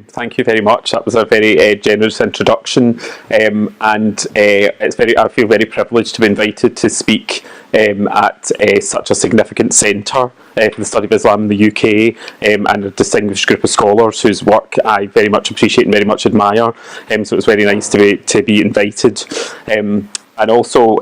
Thank you very much. That was a very generous introduction, and I feel very privileged to be invited to speak at such a significant centre for the study of Islam in the UK, and a distinguished group of scholars whose work I very much appreciate and very much admire. So it was very nice to be invited. And also,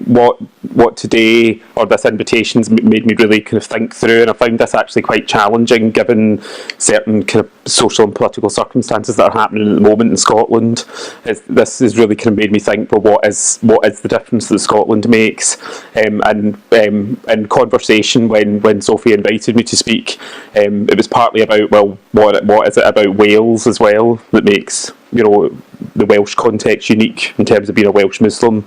what today, or this invitation's made me really kind of think through, and I found this actually quite challenging given certain kind of social and political circumstances that are happening at the moment in Scotland. This has really kind of made me think, well, what is the difference that Scotland makes? And in conversation when Sophie invited me to speak, it was partly about, well, what is it about Wales as well that makes, you know, the Welsh context unique in terms of being a Welsh Muslim.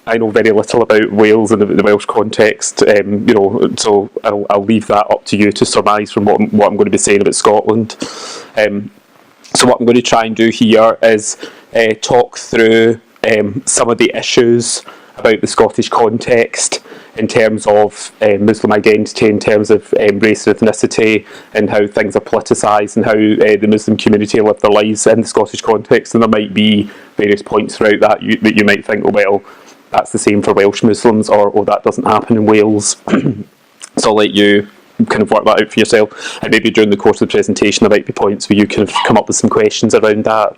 I know very little about Wales and the Welsh context, you know, so I'll leave that up to you to surmise from what I'm going to be saying about Scotland. So what I'm going to try and do here is talk through some of the issues about the Scottish context in terms of Muslim identity, in terms of race and ethnicity, and how things are politicised, and how the Muslim community live their lives in the Scottish context. And there might be various points throughout that that you might think, oh, well, that's the same for Welsh Muslims, or oh, that doesn't happen in Wales. So I'll let you kind of work that out for yourself, and maybe during the course of the presentation there might be points where you kind of come up with some questions around that.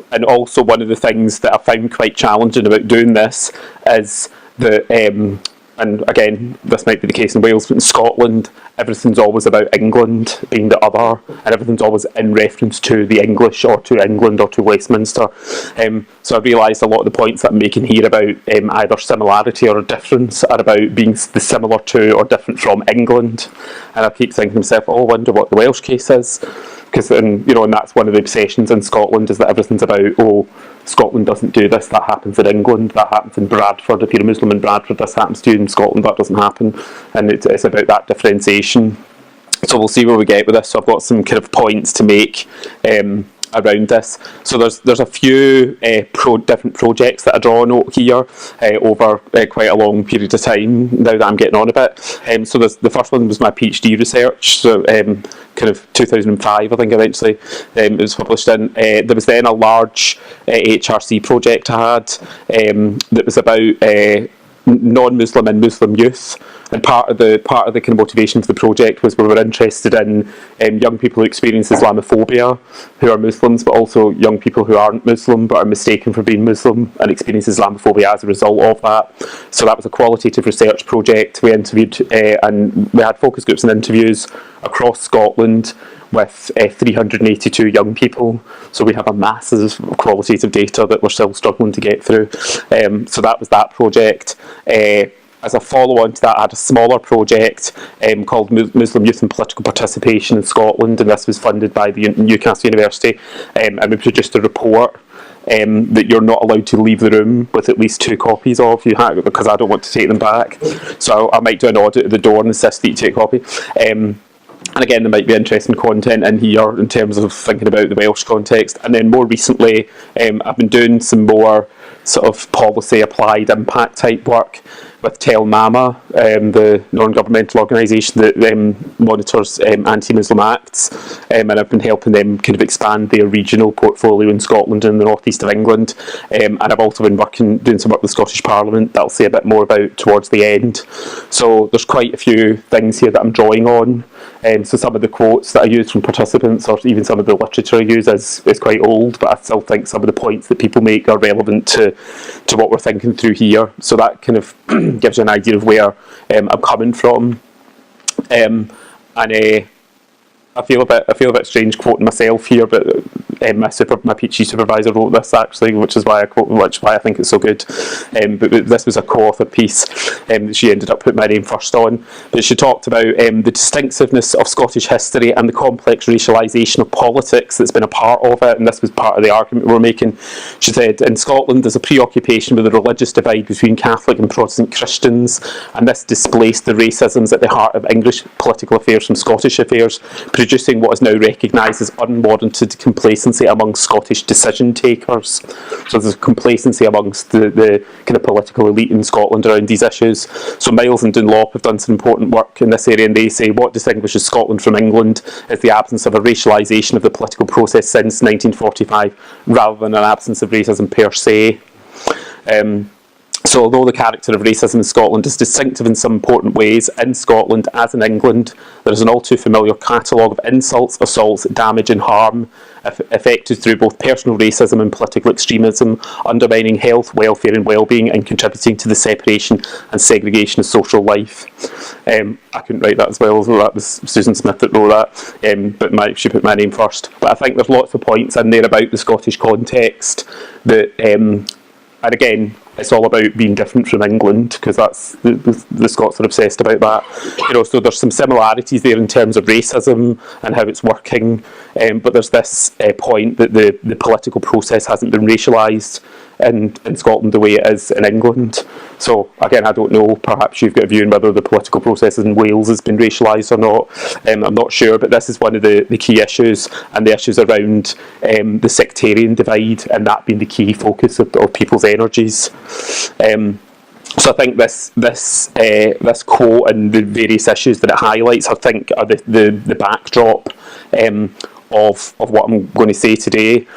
And also, one of the things that I found quite challenging about doing this is that, and again, this might be the case in Wales, but in Scotland, everything's always about England being the other, and everything's always in reference to the English, or to England, or to Westminster. So I realised a lot of the points that I'm making here about either similarity or difference are about being the similar to or different from England. And I keep thinking to myself, oh, I wonder what the Welsh case is. Because, you know, and that's one of the obsessions in Scotland, is that everything's about, oh, Scotland doesn't do this, that happens in England, that happens in Bradford. If you're a Muslim in Bradford, this happens to you. In Scotland, that doesn't happen. And it's about that differentiation. So we'll see where we get with this. So I've got some kind of points to make around this. So there's a few different projects that I draw a note here over quite a long period of time now that I'm getting on a bit. So the first one was my PhD research, so kind of 2005 I think eventually it was published in. There was then a large HRC project I had that was about non-Muslim and Muslim youth, and part of the kind of motivation for the project was we were interested in young people who experience Islamophobia, who are Muslims, but also young people who aren't Muslim but are mistaken for being Muslim and experience Islamophobia as a result of that. So that was a qualitative research project. We interviewed and we had focus groups and interviews across Scotland with 382 young people. So we have a massive qualitative data that we're still struggling to get through. So that was that project. As a follow-on to that, I had a smaller project called Muslim Youth and Political Participation in Scotland, and this was funded by the Newcastle University, and we produced a report that you're not allowed to leave the room with at least 2 copies of, because I don't want to take them back. So I might do an audit at the door and insist that you take a copy. And again, there might be interesting content in here in terms of thinking about the Welsh context. And then more recently, I've been doing some more sort of policy applied impact type work with Tell Mama, the non-governmental organisation that monitors anti-Muslim acts, and I've been helping them kind of expand their regional portfolio in Scotland and the northeast of England, and I've also been doing some work with the Scottish Parliament that I'll say a bit more about towards the end. So there's quite a few things here that I'm drawing on. So some of the quotes that I use from participants, or even some of the literature I use, is quite old, but I still think some of the points that people make are relevant to what we're thinking through here. So that kind of gives you an idea of where I'm coming from. And I feel a bit strange quoting myself here, but my PhD supervisor wrote this actually, which is why I think it's so good. But this was a co-authored piece that she ended up putting my name first on. But she talked about the distinctiveness of Scottish history and the complex racialisation of politics that's been a part of it, and this was part of the argument we were making. She said, in Scotland there's a preoccupation with the religious divide between Catholic and Protestant Christians, and this displaced the racisms at the heart of English political affairs from Scottish affairs, reducing what is now recognised as unwarranted complacency among Scottish decision takers. So there's complacency amongst the kind of political elite in Scotland around these issues. So Miles and Dunlop have done some important work in this area, and they say what distinguishes Scotland from England is the absence of a racialisation of the political process since 1945, rather than an absence of racism per se. So although the character of racism in Scotland is distinctive in some important ways, in Scotland, as in England, there is an all too familiar catalogue of insults, assaults, damage and harm effected through both personal racism and political extremism, undermining health, welfare and well-being, and contributing to the separation and segregation of social life. I couldn't write that as well, so that was Susan Smith that wrote that, but she put my name first. But I think there's lots of points in there about the Scottish context that, and again, it's all about being different from England, because that's the Scots are obsessed about that. So there's some similarities there in terms of racism and how it's working, but there's this point that the political process hasn't been racialised in Scotland the way it is in England. So again, I don't know, perhaps you've got a view on whether the political process in Wales has been racialised or not. I'm not sure, but this is one of the key issues, and the issues around the sectarian divide, and that being the key focus of people's energies. So I think this quote and the various issues that it highlights, I think, are the backdrop of what I'm going to say today.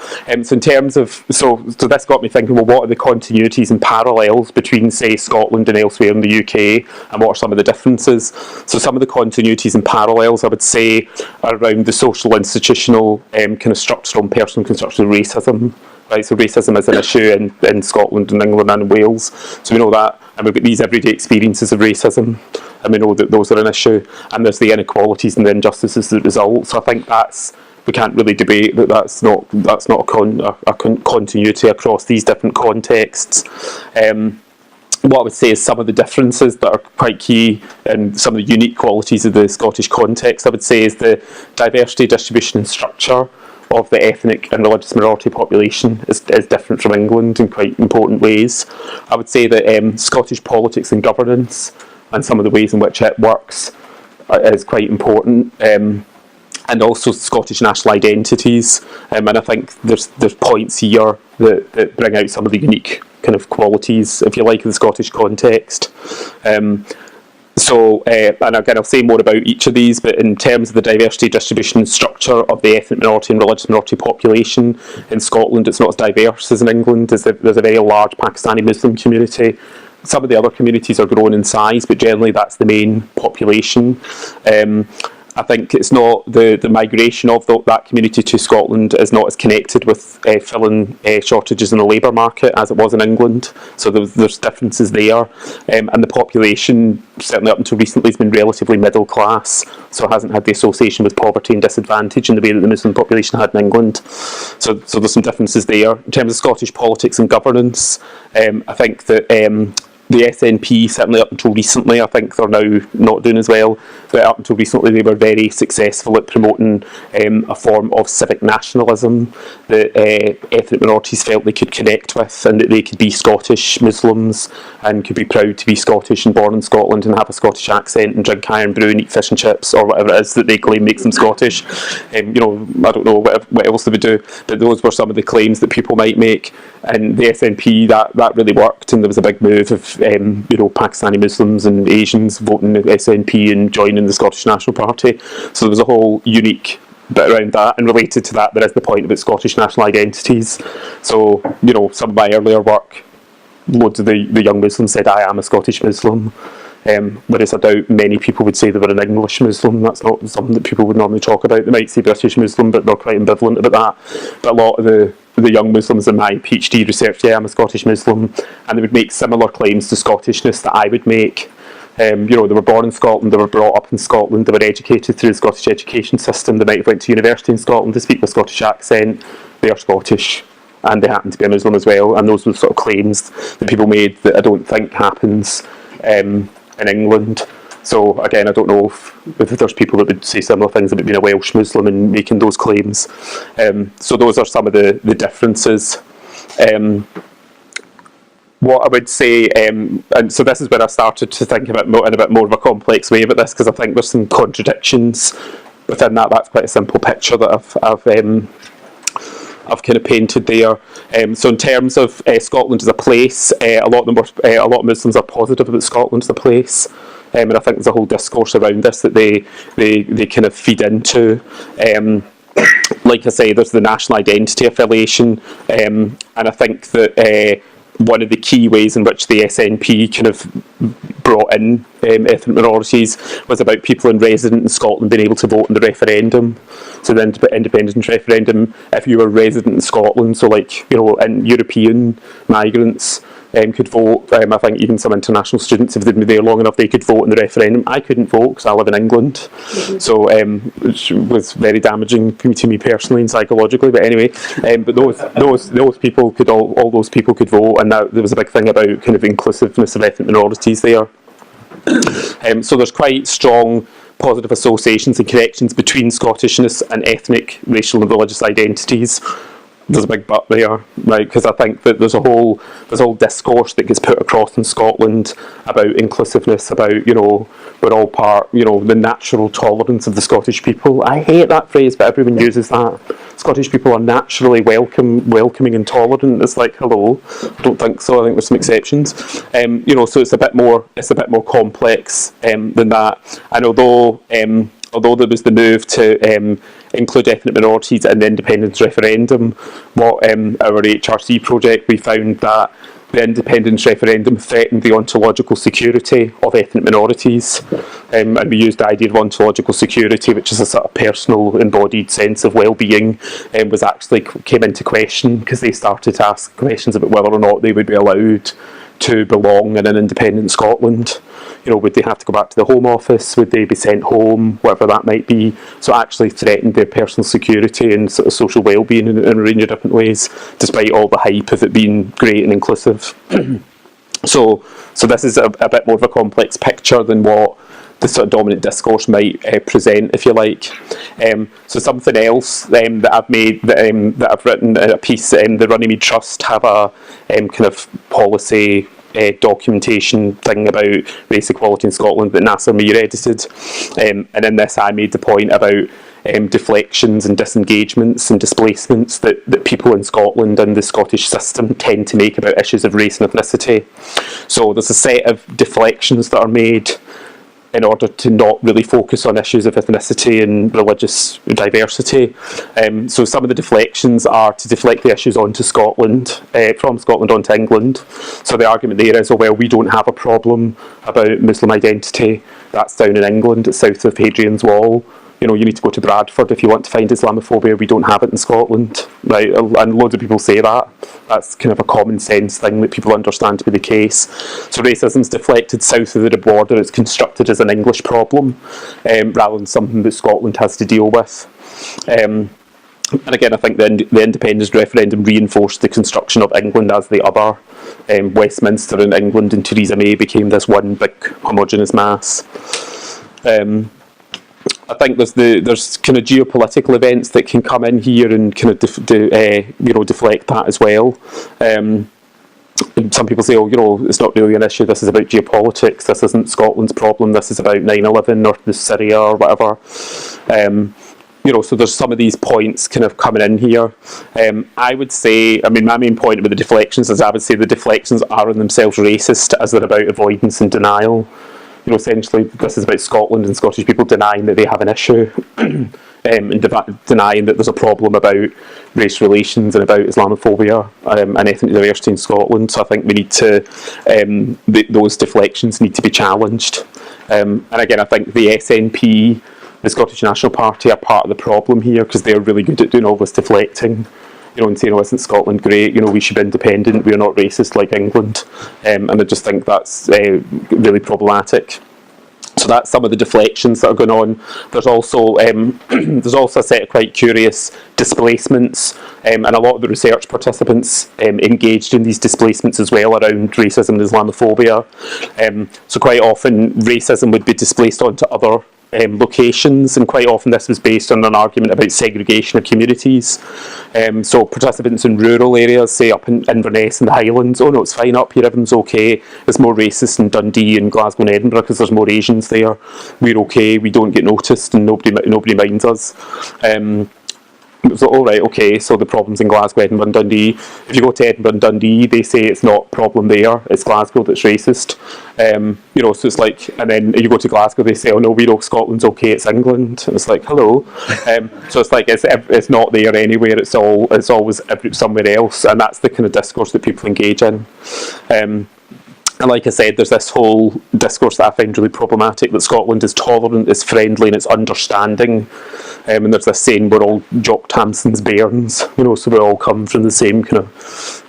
So in terms of so this got me thinking, well, what are the continuities and parallels between, say, Scotland and elsewhere in the UK, and what are some of the differences? So some of the continuities and parallels, I would say, are around the social, institutional, kind of structural and personal construction of racism. Right, so racism is an issue in Scotland and England and Wales. So we know that, and we've got these everyday experiences of racism, and we know that those are an issue. And there's the inequalities and the injustices that result. So I think we can't really debate that's not a continuity across these different contexts. What I would say is some of the differences that are quite key, and some of the unique qualities of the Scottish context, I would say, is the diversity, distribution and structure of the ethnic and religious minority population is different from England in quite important ways. I would say that Scottish politics and governance and some of the ways in which it works is quite important, and also Scottish national identities, and I think there's points here that bring out some of the unique kind of qualities, if you like, of the Scottish context. So, and again, I'll say more about each of these, but in terms of the diversity, distribution and structure of the ethnic minority and religious minority population in Scotland, it's not as diverse as in England. There's a very large Pakistani Muslim community. Some of the other communities are growing in size, but generally that's the main population. I think it's not the migration of that community to Scotland is not as connected with filling shortages in the labour market as it was in England. So there's differences there, and the population certainly up until recently has been relatively middle class, so it hasn't had the association with poverty and disadvantage in the way that the Muslim population had in England. So there's some differences there. In terms of Scottish politics and governance, I think that the SNP, certainly up until recently, I think they're now not doing as well, but up until recently they were very successful at promoting a form of civic nationalism that ethnic minorities felt they could connect with, and that they could be Scottish Muslims and could be proud to be Scottish and born in Scotland and have a Scottish accent and drink iron brew and eat fish and chips or whatever it is that they claim makes them Scottish. I don't know what else they would do, but those were some of the claims that people might make. And the SNP, that really worked, and there was a big move of Pakistani Muslims and Asians voting the SNP and joining the Scottish National Party. So there was a whole unique bit around that, and related to that there is the point about Scottish national identities. So some of my earlier work, loads of the young Muslims said I am a Scottish Muslim, whereas I doubt many people would say they were an English Muslim. That's not something that people would normally talk about. They might say British Muslim, but they're quite ambivalent about that. But a lot of the young Muslims in my PhD research, I'm a Scottish Muslim, and they would make similar claims to Scottishness that I would make. They were born in Scotland, they were brought up in Scotland, they were educated through the Scottish education system, they might have went to university in Scotland, they speak with a Scottish accent, they are Scottish, and they happen to be a Muslim as well, and those were sort of claims that people made that I don't think happens in England. So again, I don't know if there's people that would say similar things about being a Welsh Muslim and making those claims. So those are some of the differences. What I would say, and so this is where I started to think about in a bit more of a complex way about this, because I think there's some contradictions within that, that's quite a simple picture that I've kind of painted there. So in terms of Scotland as a place, a lot of Muslims are positive about Scotland as a place. And I think there's a whole discourse around this that they kind of feed into. Like I say, there's the national identity affiliation, and I think that one of the key ways in which the SNP kind of brought in ethnic minorities was about people resident in Scotland being able to vote in the referendum. So the independence referendum, if you were resident in Scotland, so like, you know, and European migrants could vote. I think even some international students, if they'd been there long enough, they could vote in the referendum. I couldn't vote because I live in England, so which was very damaging to me personally and psychologically. But anyway, but those people could all those people could vote, and that, there was a big thing about kind of inclusiveness of ethnic minorities there. So there's quite strong positive associations and connections between Scottishness and ethnic, racial and religious identities. There's a big but there, right? Because I think that there's a whole discourse that gets put across in Scotland about inclusiveness, about, you know, we're all part, you know, the natural tolerance of the Scottish people. I hate that phrase, but everyone uses that. Scottish people are naturally welcoming and tolerant. It's like, hello, I don't think so. I think there's some exceptions. You know, so it's a bit more complex than that. And although there was the move to include ethnic minorities in the independence referendum, what our HRC project, we found that the independence referendum threatened the ontological security of ethnic minorities, and we used the idea of ontological security, which is a sort of personal embodied sense of well-being, was actually came into question because they started to ask questions about whether or not they would be allowed to belong in an independent Scotland. You know, would they have to go back to the Home Office? Would they be sent home? Whatever that might be. So it actually threatened their personal security and sort of social well-being in a range of different ways, despite all the hype of it being great and inclusive. So this is a bit more of a complex picture than what the sort of dominant discourse might present, if you like. So something else that I've made, that I've written in a piece, the Runnymede Trust have a kind of policy documentation thing about race equality in Scotland that Nasser Mir edited. And in this I made the point about deflections and disengagements and displacements that people in Scotland and the Scottish system tend to make about issues of race and ethnicity. So there's a set of deflections that are made in order to not really focus on issues of ethnicity and religious diversity. So some of the deflections are to deflect the issues onto Scotland, from Scotland onto England. So the argument there is, oh well, we don't have a problem about Muslim identity. That's down in England, it's south of Hadrian's Wall. You know, you need to go to Bradford if you want to find Islamophobia. We don't have it in Scotland, right? And loads of people say that. That's kind of a common sense thing that people understand to be the case. So racism's deflected south of the border. It's constructed as an English problem, rather than something that Scotland has to deal with. And again, I think the independence referendum reinforced the construction of England as the other. Westminster and England and Theresa May became this one big homogenous mass. I think there's kind of geopolitical events that can come in here and kind of deflect that as well. Some people say, oh, you know, it's not really an issue. This is about geopolitics. This isn't Scotland's problem. This is about 9/11 or the Syria or whatever. You know, so there's some of these points kind of coming in here. I would say, I mean, my main point about the deflections is I would say the deflections are in themselves racist as they're about avoidance and denial. You know, essentially, this is about Scotland and Scottish people denying that they have an issue, and denying that there's a problem about race relations and about Islamophobia and ethnic diversity in Scotland. So I think we need to, those deflections need to be challenged. And again, I think the SNP, the Scottish National Party, are part of the problem here because they're really good at doing all this deflecting. You know, and saying, oh, isn't Scotland great? You know, we should be independent. We're not racist like England. And I just think that's really problematic. So that's some of the deflections that are going on. There's also a set of quite curious displacements, and a lot of the research participants engaged in these displacements as well around racism and Islamophobia. So quite often racism would be displaced onto other locations, and quite often this was based on an argument about segregation of communities. So participants in rural areas, say up in Inverness and the Highlands, oh no, it's fine up here, everyone's okay. It's more racist in Dundee and Glasgow and Edinburgh because there's more Asians there. We're okay, we don't get noticed, and nobody minds us. So, all right, okay, so the problem's in Glasgow, Edinburgh and Dundee. If you go to Edinburgh and Dundee, they say it's not a problem there, it's Glasgow that's racist. So it's like, and then you go to Glasgow, they say, oh no, we know Scotland's okay, it's England. And it's like, hello. So it's like, it's not there anywhere, it's always somewhere else, and that's the kind of discourse that people engage in. And like I said, there's this whole discourse that I find really problematic, that Scotland is tolerant, is friendly, and it's understanding. And there's this saying, we're all Jock Tamson's bairns, so we all come from the same kind of,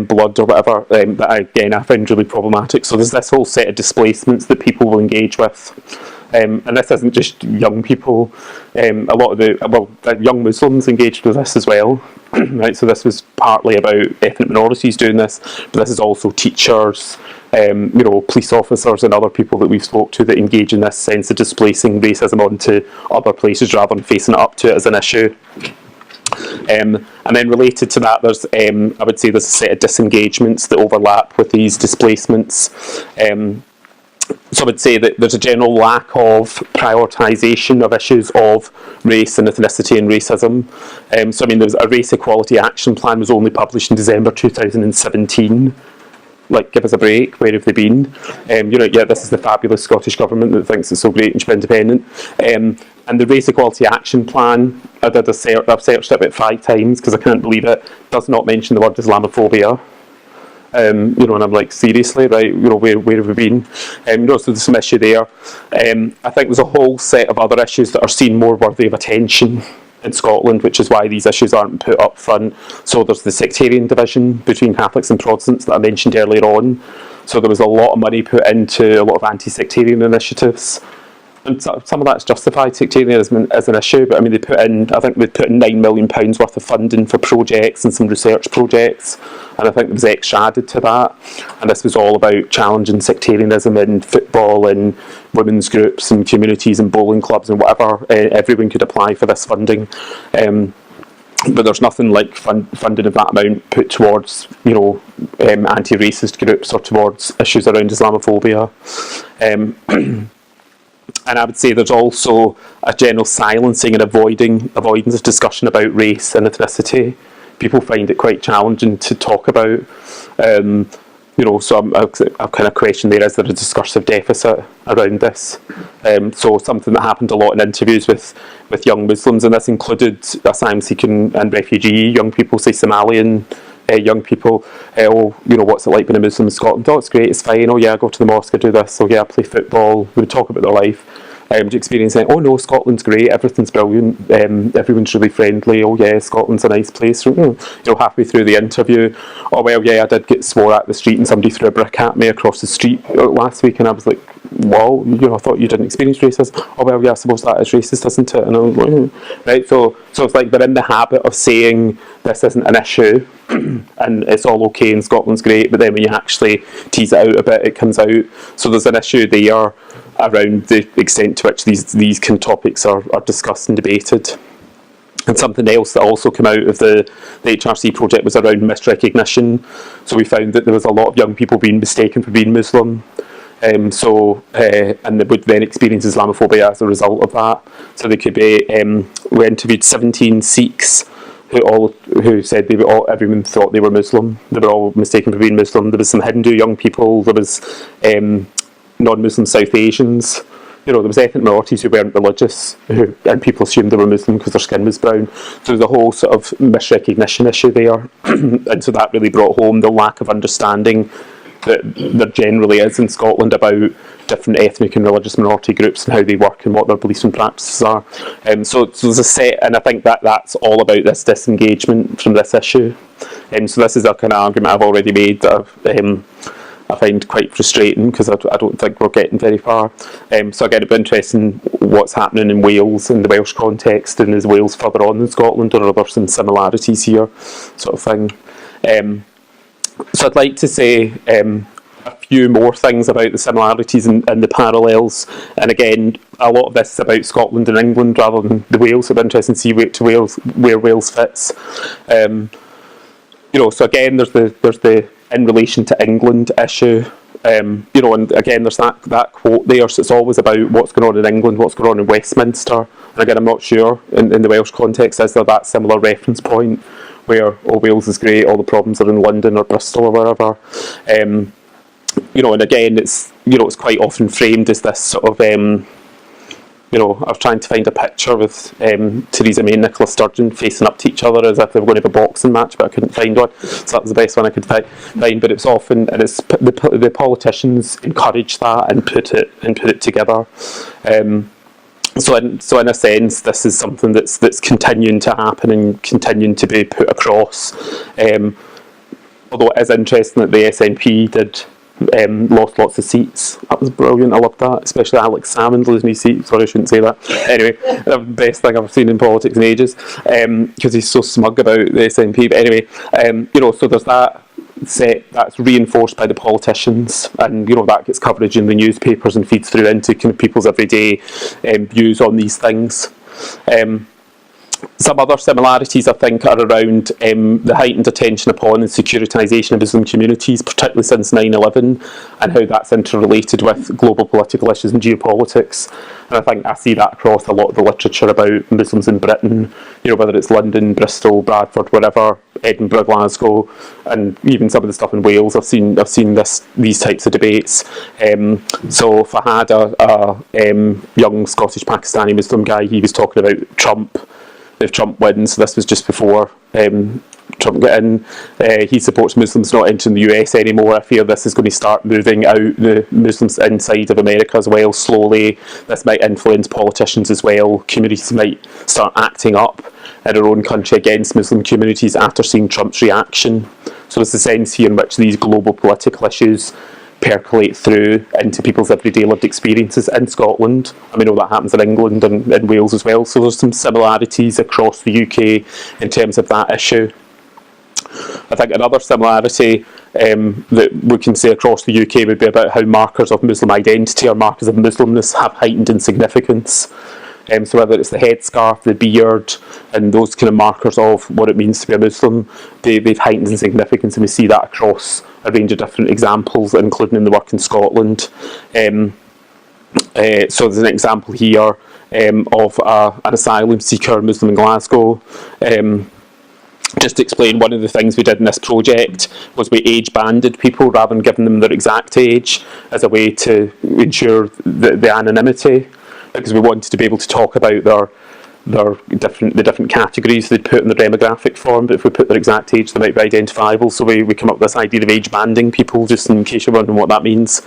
blood or whatever, that I find really problematic. So there's this whole set of displacements that people will engage with. And this isn't just young people. A lot of the young Muslims engaged with this as well. Right, so this was partly about ethnic minorities doing this, but this is also teachers, police officers and other people that we've spoke to that engage in this sense of displacing racism onto other places rather than facing it up to it as an issue. And then related to that, there's I would say there's a set of disengagements that overlap with these displacements. So I would say that there's a general lack of prioritisation of issues of race and ethnicity and racism. There was a race equality action plan was only published in December 2017. Like, give us a break, where have they been? This is the fabulous Scottish government that thinks it's so great and should be independent. And the race equality action plan, I've searched it about 5 times because I can't believe it, does not mention the word Islamophobia. And I'm like, seriously, right? Where have we been? So there's some issue there. I think there's a whole set of other issues that are seen more worthy of attention in Scotland, which is why these issues aren't put up front. So there's the sectarian division between Catholics and Protestants that I mentioned earlier on. So there was a lot of money put into a lot of anti-sectarian initiatives. And some of that's justified, sectarianism as an issue, but I mean, they put in £9 million worth of funding for projects and some research projects, and I think there was extra added to that. And this was all about challenging sectarianism in football and women's groups and communities and bowling clubs and whatever. Everyone could apply for this funding. But there's nothing like funding of that amount put towards, anti-racist groups or towards issues around Islamophobia. And I would say there's also a general silencing and avoidance of discussion about race and ethnicity. People find it quite challenging to talk about. So I've kind of questioned there, is there a discursive deficit around this? So something that happened a lot in interviews with young Muslims, and this included asylum seeking and refugee young people, say Somalian young people. What's it like being a Muslim in Scotland? Oh, it's great, it's fine. Oh yeah, I go to the mosque, I do this. Oh yeah, I play football. We would talk about their life. Experiencing, oh no, Scotland's great, everything's brilliant, everyone's really friendly, oh yeah, Scotland's a nice place. Halfway through the interview, oh well, yeah, I did get swore at the street and somebody threw a brick at me across the street last week, and I was like, wow, I thought you didn't experience racism. Oh well, yeah, I suppose that is racist, isn't it? And I was like, right, so it's like they're in the habit of saying this isn't an issue and it's all okay and Scotland's great, but then when you actually tease it out a bit, it comes out. So there's an issue there around the extent to which these kind of topics are discussed and debated. And something else that also came out of the HRC project was around misrecognition. So we found that there was a lot of young people being mistaken for being Muslim. And they would then experience Islamophobia as a result of that. So they could be, we interviewed 17 Sikhs who said everyone thought they were Muslim. They were all mistaken for being Muslim. There was some Hindu young people. There was non-Muslim South Asians. There was ethnic minorities who weren't religious, and people assumed they were Muslim because their skin was brown. So there's a whole sort of misrecognition issue there. And so that really brought home the lack of understanding that there generally is in Scotland about different ethnic and religious minority groups and how they work and what their beliefs and practices are. So there's a set, and I think that's all about this disengagement from this issue. So this is a kind of argument I've already made that I find quite frustrating because I don't think we're getting very far. So again, it'd be interesting what's happening in Wales, in the Welsh context, and is Wales further on than Scotland, or are there some similarities here, sort of thing. So I'd like to say a few more things about the similarities and the parallels. And again, a lot of this is about Scotland and England rather than the Wales. It'll be interesting to see where Wales fits. So again, there's the in relation to England issue. And again, there's that quote there. So it's always about what's going on in England, what's going on in Westminster. And again, I'm not sure in the Welsh context, is there that similar reference point where Wales is great, all the problems are in London or Bristol or wherever. And again, it's quite often framed as this sort of I was trying to find a picture with Theresa May and Nicola Sturgeon facing up to each other as if they were going to have a boxing match, but I couldn't find one. So that was the best one I could find. But it's often, and it's the politicians encourage that and put it together. So in a sense, this is something that's continuing to happen and continuing to be put across. Although it is interesting that the SNP did. Lost lots of seats. That was brilliant. I loved that, especially Alex Salmond losing his seat. Sorry, I shouldn't say that. Anyway, the best thing I've seen in politics in ages, because he's so smug about the SNP. But anyway, so there's that set that's reinforced by the politicians, and that gets coverage in the newspapers and feeds through into kind of people's everyday views on these things. Some other similarities, I think, are around the heightened attention upon and securitisation of Muslim communities, particularly since 9/11, and how that's interrelated with global political issues and geopolitics. And I think I see that across a lot of the literature about Muslims in Britain, whether it's London, Bristol, Bradford, wherever, Edinburgh, Glasgow, and even some of the stuff in Wales. I've seen these types of debates. So if I had a young Scottish Pakistani Muslim guy, he was talking about Trump. If Trump wins, this was just before Trump got in, he supports Muslims not entering the US anymore. I fear this is going to start moving out the Muslims inside of America as well, slowly. This might influence politicians as well. Communities might start acting up in our own country against Muslim communities after seeing Trump's reaction. So there's a sense here in which these global political issues percolate through into people's everyday lived experiences in Scotland. And we know that happens in England and in Wales as well. So there's some similarities across the UK in terms of that issue. I think another similarity that we can say across the UK would be about how markers of Muslim identity or markers of Muslimness have heightened in significance. So whether it's the headscarf, the beard, and those kind of markers of what it means to be a Muslim, they've heightened in significance, and we see that across a range of different examples, including in the work in Scotland. So there's an example here of an asylum seeker Muslim in Glasgow. Just to explain, one of the things we did in this project was we age-banded people rather than giving them their exact age as a way to ensure the anonymity, because we wanted to be able to talk about the different categories they'd put in the demographic form, but if we put their exact age, they might be identifiable. So we come up with this idea of age banding people, just in case you're wondering what that means.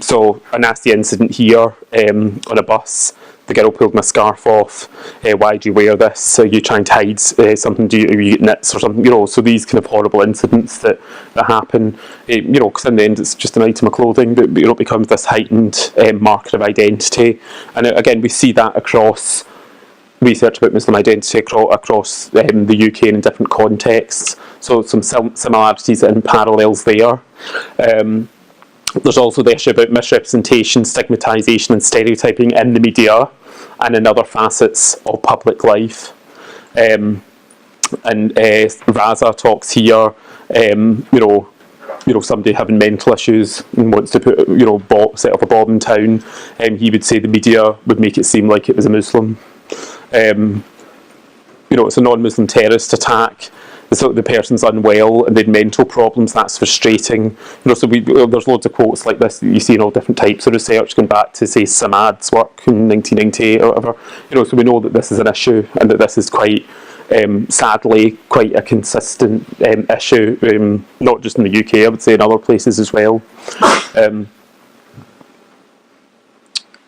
So a nasty incident here on a bus. The girl pulled my scarf off. Why do you wear this? So you trying to hide something? Do you eat nits or something? So these kind of horrible incidents that happen. Because in the end it's just an item of clothing, but it becomes this heightened marker of identity. And again, we see that across research about Muslim identity across the UK and in different contexts. So some similarities and parallels there. There's also the issue about misrepresentation, stigmatisation and stereotyping in the media and in other facets of public life. And Raza talks here, somebody having mental issues and wants to put, set up a bomb in town, he would say the media would make it seem like it was a Muslim. It's a non-Muslim terrorist attack. So the person's unwell and they had mental problems, that's frustrating. So there's loads of quotes like this that you see in all different types of research, going back to, say, Samad's work in 1998 or whatever. So we know that this is an issue and that this is quite, sadly, quite a consistent issue, not just in the UK, I would say in other places as well.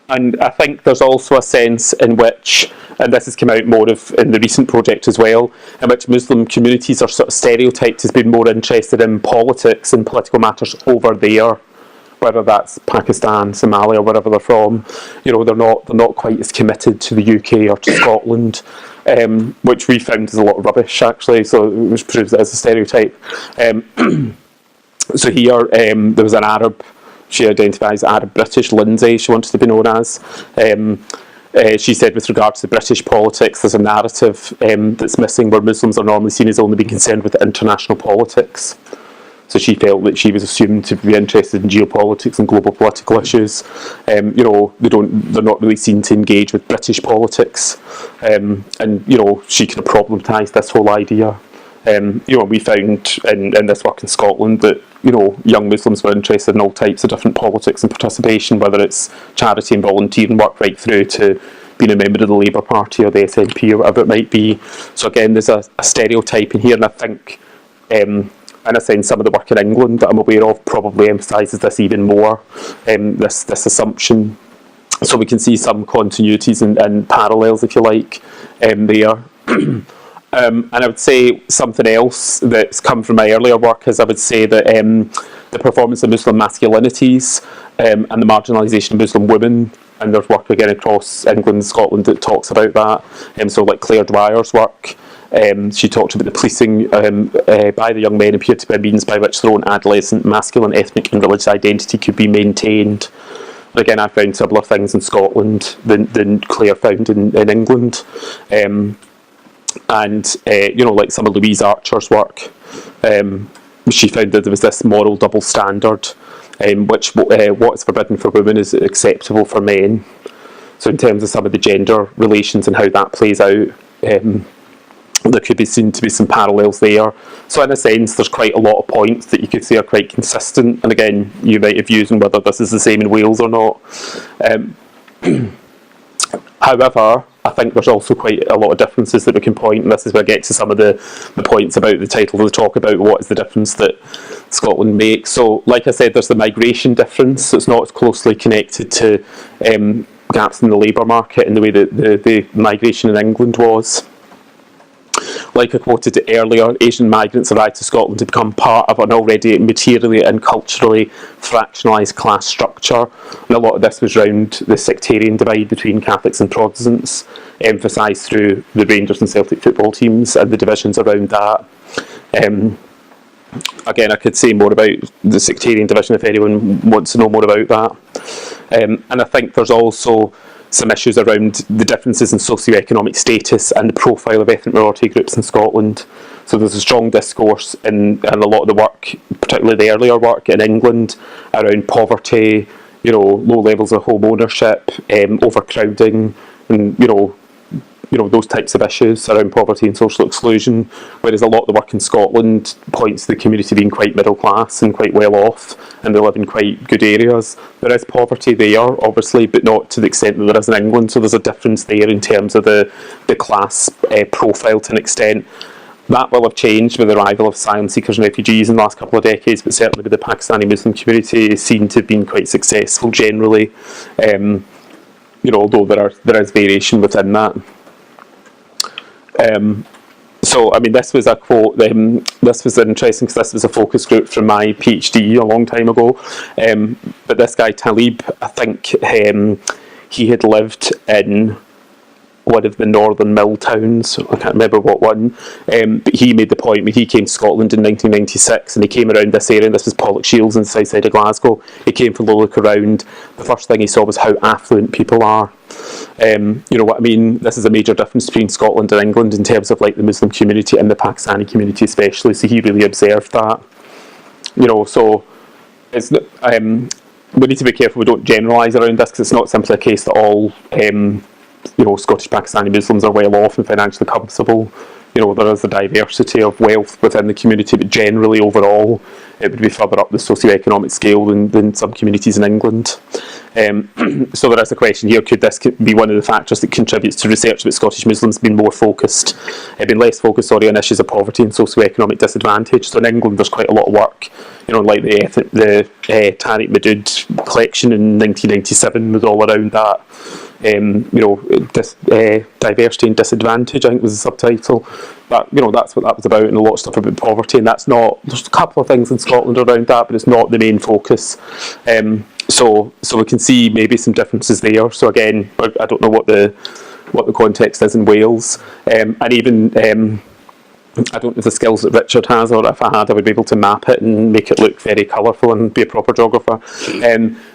And I think there's also a sense in which, and this has come out more in the recent project as well, in which Muslim communities are sort of stereotyped as being more interested in politics and political matters over there, whether that's Pakistan, Somalia, or wherever they're from. They're not quite as committed to the UK or to Scotland, which we found is a lot of rubbish actually. So which proves that as a stereotype. So here, there was an Arab, she identifies Arab British, Lindsay, she wanted to be known as. She said with regard to British politics, there's a narrative that's missing where Muslims are normally seen as only being concerned with international politics. So she felt that she was assumed to be interested in geopolitics and global political issues. They're not really seen to engage with British politics. And she kind of problematised this whole idea. We found in this work in Scotland that, young Muslims were interested in all types of different politics and participation, whether it's charity and volunteering work right through to being a member of the Labour Party or the SNP or whatever it might be. So again, there's a stereotype in here, and I think, in a sense, some of the work in England that I'm aware of probably emphasises this even more, this assumption. So we can see some continuities and parallels, if you like, there. And I would say something else that's come from my earlier work is I would say that the performance of Muslim masculinities and the marginalisation of Muslim women, and there's work again across England and Scotland that talks about that. So like Claire Dwyer's work, she talked about the policing by the young men appeared to be a means by which their own adolescent masculine, ethnic and religious identity could be maintained. But again, I found similar things in Scotland than Claire found in England. Like some of Louise Archer's work, she found that there was this moral double standard, which what is forbidden for women is acceptable for men. So in terms of some of the gender relations and how that plays out, there could be seen to be some parallels there. So in a sense, there's quite a lot of points that you could say are quite consistent. And again, you might have views on whether this is the same in Wales or not. However, I think there's also quite a lot of differences that we can point, and this is where I get to some of the points about the title of the talk about what is the difference that Scotland makes. So, like I said, there's the migration difference, so it's not as closely connected to gaps in the labour market in the way that the migration in England was. Like I quoted earlier, Asian migrants arrived to Scotland to become part of an already materially and culturally fractionalised class structure, and a lot of this was around the sectarian divide between Catholics and Protestants, emphasised through the Rangers and Celtic football teams and the divisions around that. Again, I could say more about the sectarian division if anyone wants to know more about that. And I think there's also some issues around the differences in socio-economic status and the profile of ethnic minority groups in Scotland. So there's a strong discourse in a lot of the work, particularly the earlier work in England, around poverty, low levels of home ownership, overcrowding, and those types of issues around poverty and social exclusion, whereas a lot of the work in Scotland points to the community being quite middle class and quite well off, and they live in quite good areas. There is poverty there, obviously, but not to the extent that there is in England, so there's a difference there in terms of the class profile to an extent. That will have changed with the arrival of asylum seekers and refugees in the last couple of decades, but certainly with the Pakistani Muslim community, is seen to have been quite successful generally, although there is variation within that. This was a quote, this was interesting because this was a focus group from my PhD a long time ago, but this guy Talib, I think he had lived in one of the northern mill towns, I can't remember what one, but he made the point when he came to Scotland in 1996 and he came around this area, and this was Pollokshields in the south side of Glasgow. He came for a look around. The first thing he saw was how affluent people are. You know what I mean? This is a major difference between Scotland and England in terms of like the Muslim community and the Pakistani community especially, so he really observed that. So it's we need to be careful we don't generalise around this, because it's not simply a case that all Scottish Pakistani Muslims are well off and financially comfortable. There is a diversity of wealth within the community, but generally overall it would be further up the socio-economic scale than some communities in England. So there is a question here, could this be one of the factors that contributes to research about Scottish Muslims being less focused on issues of poverty and socio-economic disadvantage? So in England there's quite a lot of work, like the Tariq Madood collection in 1997 was all around that. Diversity and disadvantage, I think was the subtitle. But that's what that was about, and a lot of stuff about poverty. And there's a couple of things in Scotland around that, but it's not the main focus. So we can see maybe some differences there. So again, I don't know what the context is in Wales, and even I don't have the skills that Richard has, or if I had, I would be able to map it and make it look very colourful and be a proper geographer.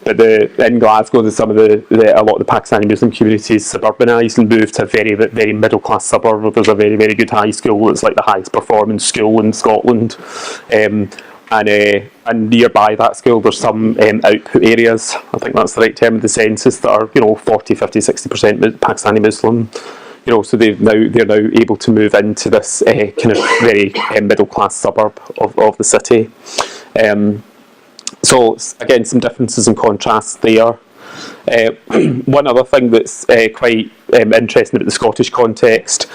But in Glasgow, a lot of the Pakistani Muslim communities suburbanised and moved to a very, very middle class suburb where there's a very, very good high school. It's like the highest performing school in Scotland. And nearby that school, there's some output areas, I think that's the right term of the census, that are 40, 50, 60% Pakistani Muslim. So they're now able to move into this kind of very middle class suburb of the city. So again, some differences and contrasts there. One other thing that's quite interesting about the Scottish context,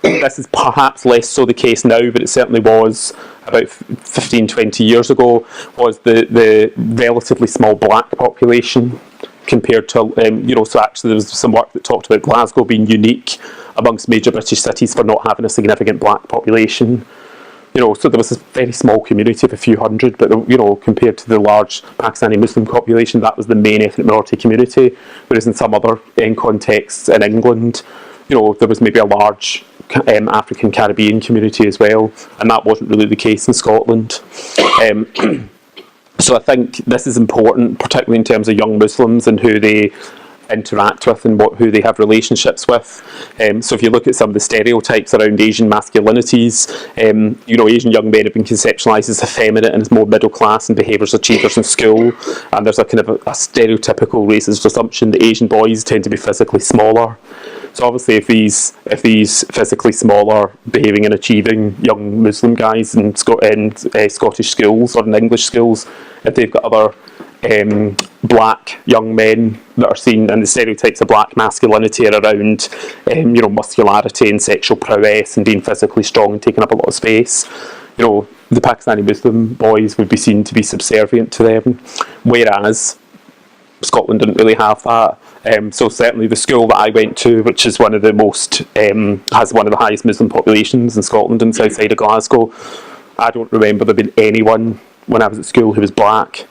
this is perhaps less so the case now, but it certainly was about 15, 20 years ago, was the relatively small black population compared to, so actually there was some work that talked about Glasgow being unique amongst major British cities for not having a significant black population. So there was a very small community of a few hundred, but, compared to the large Pakistani Muslim population, that was the main ethnic minority community, whereas in some other contexts in England, there was maybe a large African Caribbean community as well, and that wasn't really the case in Scotland. So I think this is important, particularly in terms of young Muslims and who they interact with and who they have relationships with. So if you look at some of the stereotypes around Asian masculinities, Asian young men have been conceptualised as effeminate and as more middle class and behaviours achievers in school, and there's a kind of a stereotypical racist assumption that Asian boys tend to be physically smaller. So obviously if these physically smaller, behaving and achieving young Muslim guys in Scottish schools or in English schools, if they've got other black young men that are seen, and the stereotypes of black masculinity are around muscularity and sexual prowess and being physically strong and taking up a lot of space, the Pakistani Muslim boys would be seen to be subservient to them, whereas Scotland didn't really have that. So certainly the school that I went to, which is one of the most, has one of the highest Muslim populations in Scotland and south side of Glasgow, I don't remember there being anyone when I was at school who was black.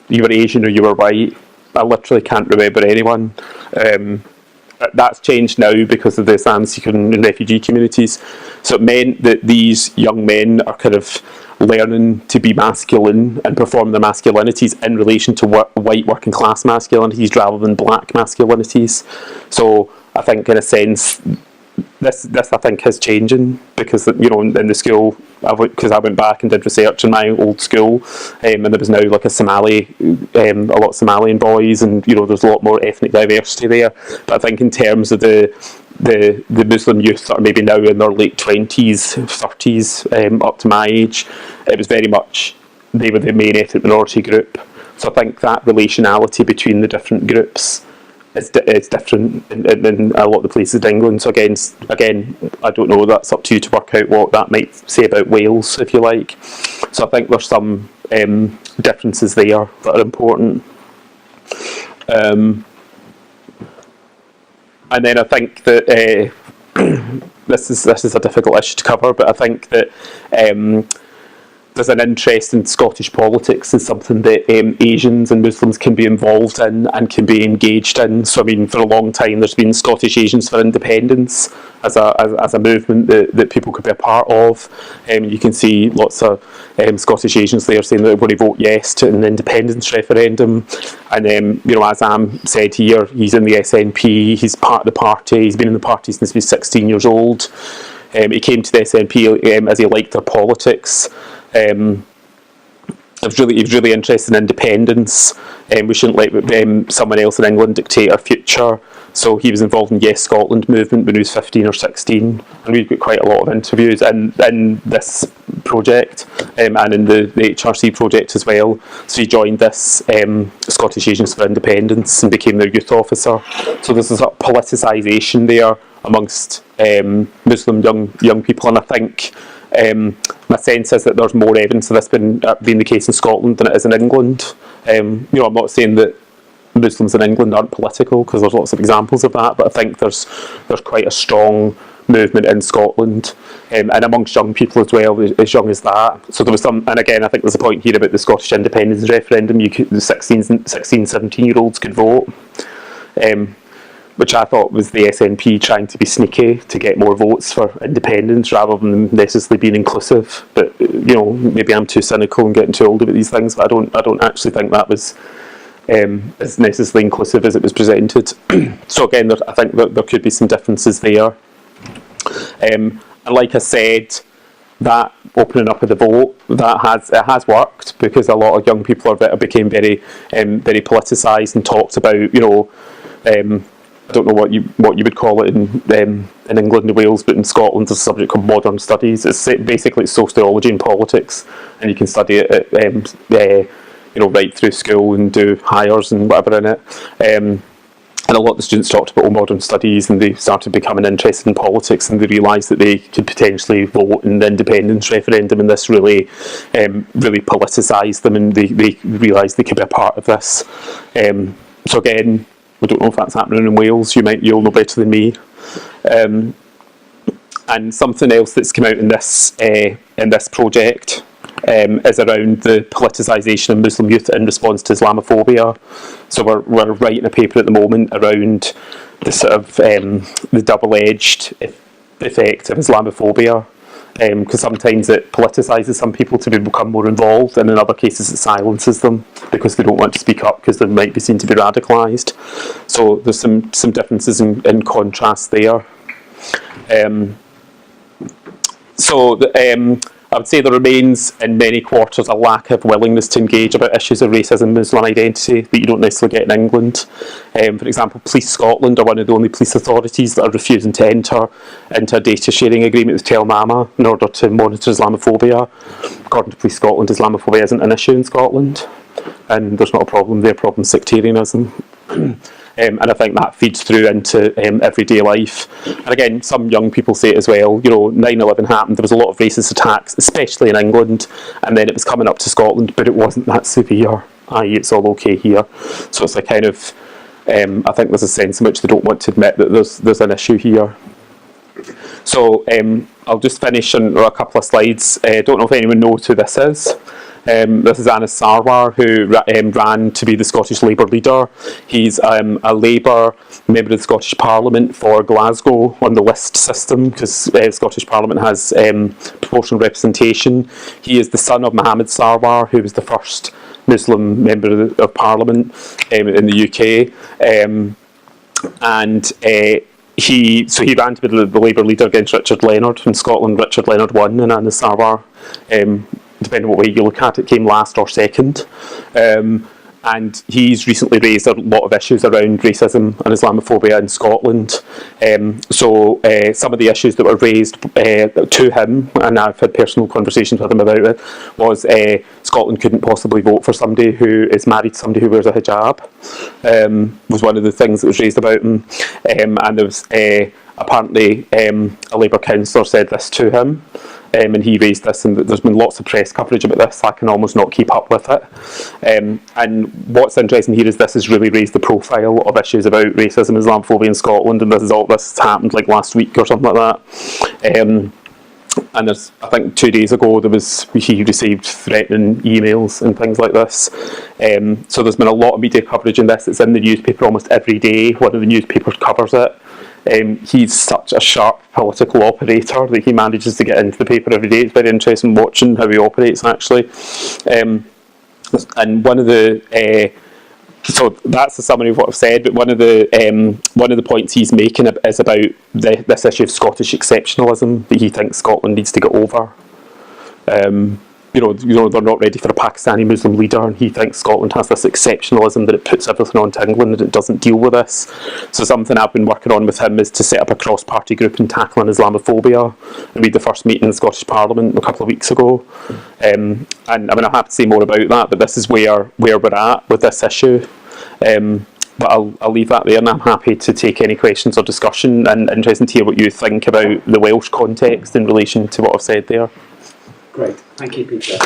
You were Asian or you were white. I literally can't remember anyone. That's changed now because of the asylum seeker and refugee communities. So it meant that these young men are kind of learning to be masculine and perform their masculinities in relation to white working class masculinities rather than black masculinities. So I think in a sense this I think is changing because in the school, because I went back and did research in my old school, and there was now like a lot of Somalian boys, and there's a lot more ethnic diversity there. But I think in terms of the Muslim youth that are maybe now in their late 20s, 30s, up to my age, it was very much they were the main ethnic minority group. So I think that relationality between the different groups is different in a lot of the places in England. So again, I don't know, that's up to you to work out what that might say about Wales, if you like. So I think there's some differences there that are important. And then I think that this is a difficult issue to cover, but I think that there's an interest in Scottish politics as something that Asians and Muslims can be involved in and can be engaged in. So I mean, for a long time there's been Scottish Asians for Independence as a movement that people could be a part of. You can see lots of Scottish Asians there saying that they're going to vote yes to an independence referendum. And as Am said here, he's in the SNP, he's part of the party, he's been in the party since he was 16 years old. He came to the SNP as he liked their politics. He was really interested in independence. We shouldn't let someone else in England dictate our future. So he was involved in Yes Scotland movement when he was 15 or 16, and we've got quite a lot of interviews in this project and in the HRC project as well. So he joined this Scottish Asians for Independence and became their youth officer. So there's a sort of politicisation there amongst Muslim young people, and I think my sense is that there's more evidence of this being the case in Scotland than it is in England. I'm not saying that Muslims in England aren't political, because there's lots of examples of that, but I think there's quite a strong movement in Scotland and amongst young people as well, as young as that. So there was some, and again I think there's a point here about the Scottish independence referendum. The 16, 17 year olds could vote. which I thought was the SNP trying to be sneaky to get more votes for independence rather than necessarily being inclusive. But maybe I'm too cynical and getting too old about these things. But I don't actually think that was as necessarily inclusive as it was presented. So again, I think that there could be some differences there. And like I said, that opening up of the vote, it has worked, because a lot of young people became very politicised and talked about, I don't know what you would call it in England and Wales, but in Scotland there's a subject called modern studies. It's basically sociology and politics, and you can study it at, right through school and do hires and whatever in it. And a lot of the students talked about modern studies, and they started becoming interested in politics, and they realised that they could potentially vote in the independence referendum, and this really politicised them, and they realised they could be a part of this. So again, we don't know if that's happening in Wales. You'll know better than me. And something else that's come out in this project is around the politicisation of Muslim youth in response to Islamophobia. So we're writing a paper at the moment around the sort of the double-edged effect of Islamophobia, because sometimes it politicises some people to become more involved, and in other cases it silences them because they don't want to speak up because they might be seen to be radicalised. So there's some differences in contrast there. I would say there remains in many quarters a lack of willingness to engage about issues of racism, Muslim identity that you don't necessarily get in England. For example, Police Scotland are one of the only police authorities that are refusing to enter into a data sharing agreement with Telmama in order to monitor Islamophobia. According to Police Scotland, Islamophobia isn't an issue in Scotland, and there's not a problem there, problem sectarianism. And I think that feeds through into everyday life. And again, some young people say it as well, 9/11 happened, there was a lot of racist attacks, especially in England, and then it was coming up to Scotland, but it wasn't that severe, i.e. it's all okay here. So it's a kind of, I think there's a sense in which they don't want to admit that there's an issue here. So I'll just finish on a couple of slides. Don't know if anyone knows who this is. This is Anas Sarwar, who ran to be the Scottish Labour leader. He's a Labour member of the Scottish Parliament for Glasgow on the list system, because Scottish Parliament has proportional representation. He is the son of Mohammed Sarwar, who was the first Muslim member of Parliament in the UK. He ran to be the Labour leader against Richard Leonard in Scotland. Richard Leonard won, and Anas Sarwar, depending on what way you look at it, came last or second. And he's recently raised a lot of issues around racism and Islamophobia in Scotland. Some of the issues that were raised to him, and I've had personal conversations with him about it, was Scotland couldn't possibly vote for somebody who is married to somebody who wears a hijab, was one of the things that was raised about him. And there was apparently a Labour councillor said this to him, and he raised this, and there's been lots of press coverage about this, so I can almost not keep up with it. And what's interesting here is this has really raised the profile of issues about racism, Islamophobia in Scotland, and this happened like last week or something like that. And there's, I think 2 days ago, he received threatening emails and things like this. So there's been a lot of media coverage in this. It's in the newspaper almost every day. One of the newspapers covers it. He's such a sharp political operator that he manages to get into the paper every day. It's very interesting watching how he operates, actually. And one of the so that's a summary of what I've said. But one of the points he's making is about this issue of Scottish exceptionalism that he thinks Scotland needs to get over. They're not ready for a Pakistani Muslim leader, and he thinks Scotland has this exceptionalism that it puts everything onto England and it doesn't deal with this. So something I've been working on with him is to set up a cross-party group in tackling Islamophobia. And we had the first meeting in the Scottish Parliament a couple of weeks ago. And I mean, I'll have to say more about that, but this is where we're at with this issue. But I'll leave that there, and I'm happy to take any questions or discussion, and interested to hear what you think about the Welsh context in relation to what I've said there. Great. Thank you, Peter.